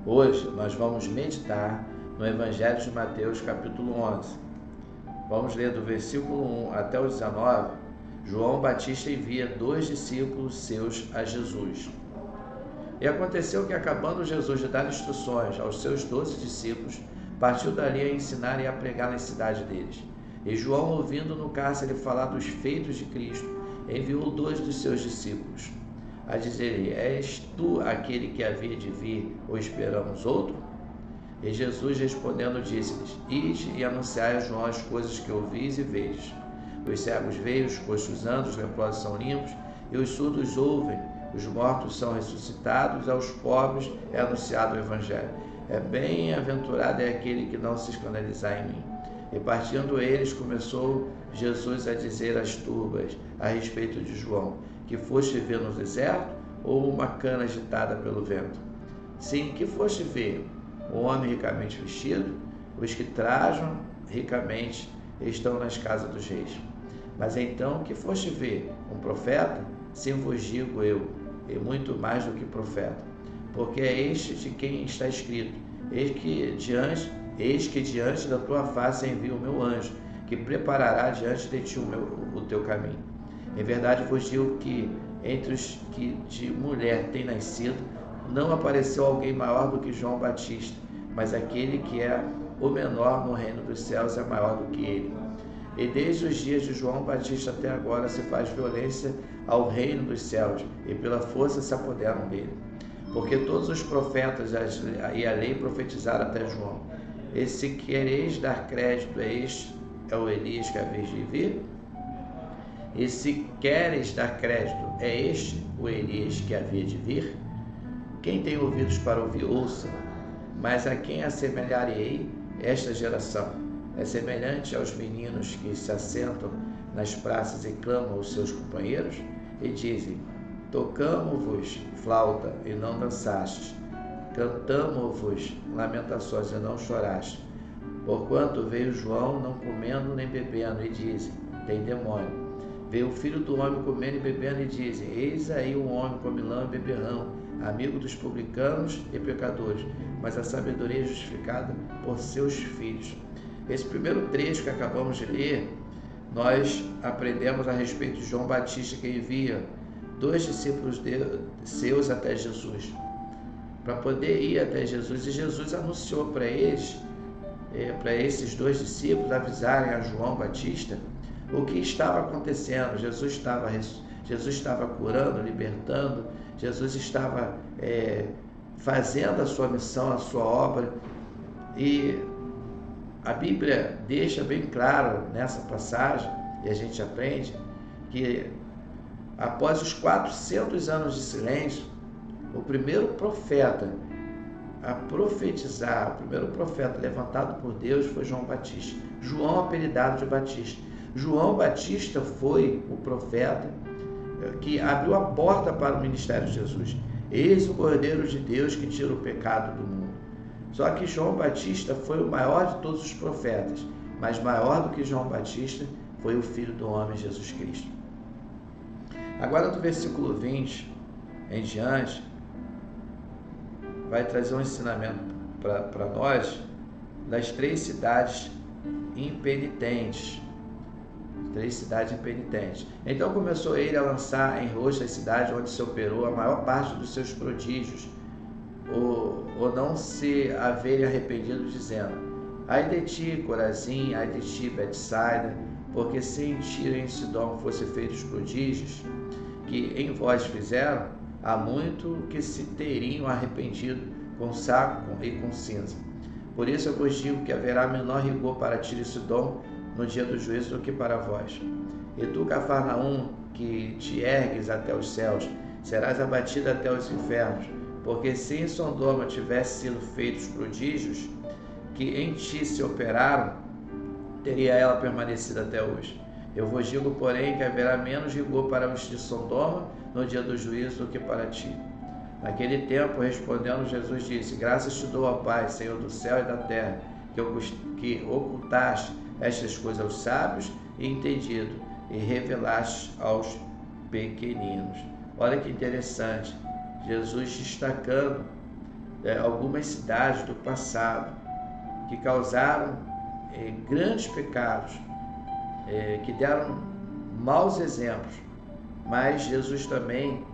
Hoje nós vamos meditar no Evangelho de Mateus, capítulo 11. Vamos ler do versículo 1 até o 19. João Batista envia 2 discípulos seus a Jesus. E aconteceu que, acabando Jesus de dar instruções aos seus 12 discípulos, partiu dali a ensinar e a pregar nas cidades deles. E João, ouvindo no cárcere falar dos feitos de Cristo, enviou 2 dos seus discípulos, a dizer-lhe: És tu aquele que havia de vir, ou esperamos outro? E Jesus, respondendo, disse-lhes: Ide e anunciai a João as coisas que ouvis e vedes. Os cegos veem, os coxos andam, os leprosos são limpos, e os surdos ouvem, os mortos são ressuscitados, aos pobres é anunciado o Evangelho. Bem-aventurado é aquele que não se escandalizar em mim. E partindo eles, começou Jesus a dizer às turbas a respeito de João: que foste ver no deserto, ou uma cana agitada pelo vento? Sim, que foste ver? Um homem ricamente vestido? Os que trajam ricamente estão nas casas dos reis. Mas então, que foste ver? Um profeta? Sim, vos digo eu, e muito mais do que profeta. Porque é este de quem está escrito: Eis que diante da tua face envio o meu anjo, que preparará diante de ti o teu caminho. Em verdade vos digo que entre os que de mulher têm nascido, não apareceu alguém maior do que João Batista, mas aquele que é o menor no reino dos céus é maior do que ele. E desde os dias de João Batista até agora se faz violência ao reino dos céus, e pela força se apoderam dele. Porque todos os profetas e a lei profetizaram até João. E se quereis dar crédito a este, é o Elias que haveis de vir? E se queres dar crédito, é este o Elias que havia de vir? Quem tem ouvidos para ouvir, ouça. Mas a quem assemelharei esta geração? É semelhante aos meninos que se assentam nas praças e clamam aos seus companheiros e dizem: Tocamo-vos flauta e não dançastes, cantamo-vos lamentações e não choraste. Porquanto veio João não comendo nem bebendo, e dizem: tem demônio. Veio o Filho do Homem comendo e bebendo, e dizem: eis aí um homem comilão e beberrão, amigo dos publicanos e pecadores, mas a sabedoria é justificada por seus filhos. Esse primeiro trecho que acabamos de ler, nós aprendemos a respeito de João Batista, que envia 2 discípulos seus até Jesus, para poder ir até Jesus, e Jesus anunciou para eles, para esses 2 discípulos avisarem a João Batista o que estava acontecendo. Jesus estava curando, libertando, Jesus estava fazendo a sua missão, a sua obra. E a Bíblia deixa bem claro nessa passagem, e a gente aprende, que após os 400 anos de silêncio, o primeiro profeta a profetizar, o primeiro profeta levantado por Deus foi João Batista. João, apelidado de Batista. João Batista foi o profeta que abriu a porta para o ministério de Jesus. Eis o Cordeiro de Deus que tira o pecado do mundo. Só que João Batista foi o maior de todos os profetas, mas maior do que João Batista foi o Filho do Homem, Jesus Cristo. Agora, do versículo 20 em diante, vai trazer um ensinamento para nós das 3 cidades impenitentes. 3 cidades impenitentes. Então começou ele a lançar em rosto as cidades onde se operou a maior parte dos seus prodígios, ou não se haverem arrependido, dizendo: ai de ti, Corazim, ai de ti, Betsaida, porque se em Tiro e em Sidom fossem feitos prodígios que em vós fizeram, há muito que se teriam arrependido com saco e com cinza. Por isso eu vos digo que haverá menor rigor para Tiro e Sidom no dia do juízo do que para vós. E tu, Cafarnaum, que te ergues até os céus, serás abatida até os infernos, porque se em Sodoma tivessem sido feitos prodígios que em ti se operaram, teria ela permanecido até hoje. Eu vos digo, porém, que haverá menos rigor para os de Sodoma no dia do juízo do que para ti. Naquele tempo, respondendo, Jesus disse: graças te dou, ó Pai, Senhor do céu e da terra, que ocultaste estas coisas aos sábios e entendidos, e revelaste aos pequeninos. Olha que interessante, Jesus destacando algumas cidades do passado que causaram grandes pecados, que deram maus exemplos, mas Jesus também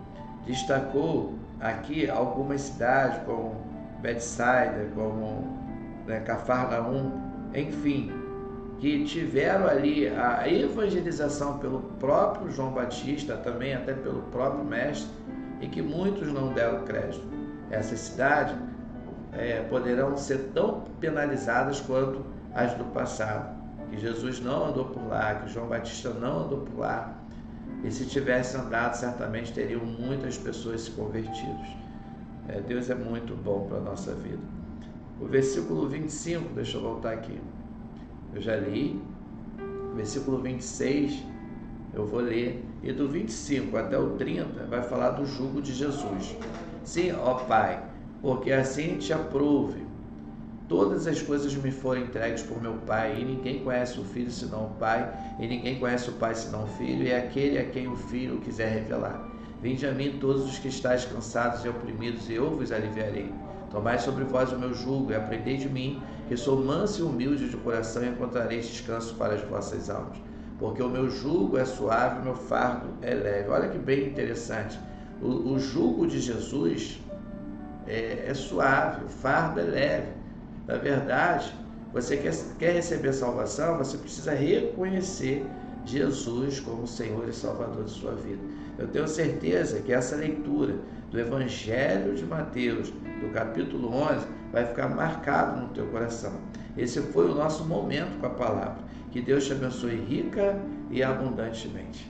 destacou aqui algumas cidades como Betsaida, como Cafarnaum, enfim, que tiveram ali a evangelização pelo próprio João Batista, também até pelo próprio mestre, e que muitos não deram crédito. Essas cidades poderão ser tão penalizadas quanto as do passado, que Jesus não andou por lá, que João Batista não andou por lá, e se tivesse andado, certamente teriam muitas pessoas se convertidas. Deus é muito bom para a nossa vida. O versículo 25, deixa eu voltar aqui, eu já li, o versículo 26, eu vou ler, e do 25 até o 30 vai falar do jugo de Jesus. Sim, ó Pai, porque assim te aprouve. Todas as coisas me foram entregues por meu Pai, e ninguém conhece o Filho senão o Pai, e ninguém conhece o Pai senão o Filho, e é aquele a quem o Filho quiser revelar. Vinde a mim todos os que estáis cansados e oprimidos, e eu vos aliviarei. Tomai sobre vós o meu jugo, e aprendei de mim, que sou manso e humilde de coração, e encontrareis descanso para as vossas almas. Porque o meu jugo é suave, o meu fardo é leve. Olha que bem interessante. O jugo de Jesus é suave, o fardo é leve. Na verdade, você quer receber salvação, você precisa reconhecer Jesus como Senhor e Salvador de sua vida. Eu tenho certeza que essa leitura do Evangelho de Mateus, do capítulo 11, vai ficar marcado no teu coração. Esse foi o nosso momento com a palavra. Que Deus te abençoe rica e abundantemente.